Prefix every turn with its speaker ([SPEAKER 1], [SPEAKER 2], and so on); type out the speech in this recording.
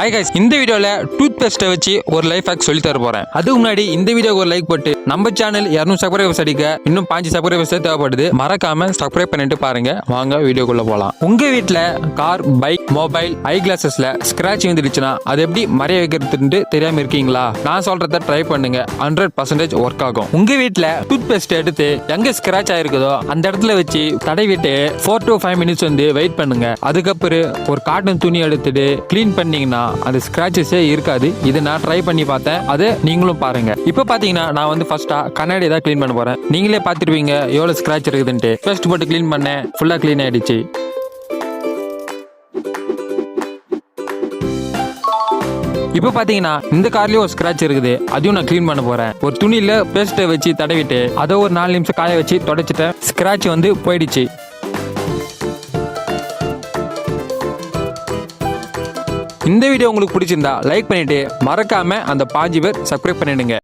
[SPEAKER 1] Hi guys, இந்த வீடியோல tooth பேஸ்ட்டை வச்சு ஒரு லைஃப் ஹேக் சொல்லி தர போறேன். அதுக்கு முன்னாடி இந்த வீடியோக்கு ஒரு லைக் போட்டு நம்ம சேனல் 200 சப்ஸ்கிரைபர்ஸ் அடிக்க இன்னும் 5 சப்ஸ்கிரைபர்ஸ் தேவைப்படுது. மறக்காம சப்ஸ்கிரைப் பண்ணிட்டு பாருங்க. வாங்க வீடியோக்குள்ள போலாம். உங்க வீட்ல கார், பைக், மொபைல், ஐ கிளாஸஸ்ல ஸ்கிராட்ச் வந்துருச்சுன்னா அது எப்படி மறைய வைக்கிறதுன்னு தெரியாம இருக்கீங்களா? நான் சொல்றத ட்ரை பண்ணுங்க. 100% ஒர்க் ஆகும். உங்க வீட்ல டூத் பேஸ்ட் எடுத்து எங்க ஸ்கிராட்ச் ஆயிருக்குதோ அந்த இடத்துல வச்சு தடவிட்டு 4 to 5 மினிட்ஸ் வந்து வெயிட் பண்ணுங்க. அதுக்கப்புறம் ஒரு காட்டன் துணி எடுத்துட்டு கிளீன் பண்ணீங்கன்னா அந்த ஸ்கிராச்சஸே இருக்காது. இதை நான் ட்ரை பண்ணி பார்த்தேன். அதை நீங்களும் பாருங்க. இப்போ பாத்தீங்கன்னா நான் வந்து ஃபர்ஸ்டா கண்ணாடி தான் கிளீன் பண்ண போறேன். நீங்களே பார்த்துருவீங்க எவ்வளவு ஸ்கிராட்ச் இருக்குதுன்ட்டு. பேஸ்ட் போட்டு கிளீன் பண்ணேன். ஃபுல்லா கிளீன் ஆயிடுச்சு. இப்போ பாத்தீங்கன்னா இந்த கார்லயும் ஒரு ஸ்கிராட்ச் இருக்குது. அதையும் நான் கிளீன் பண்ண போறேன். ஒரு துணியில பேஸ்ட்டை வச்சு தடவிட்டு அதை ஒரு 4 நிமிஷம் காய வச்சு தொடச்சிட்டேன். ஸ்கிராட்ச் வந்து போயிடுச்சு. இந்த வீடியோ உங்களுக்கு பிடிச்சிருந்தா லைக் பண்ணிட்டு மறக்காம அந்த 5 பேர் சப்ஸ்கிரைப் பண்ணிடுங்க.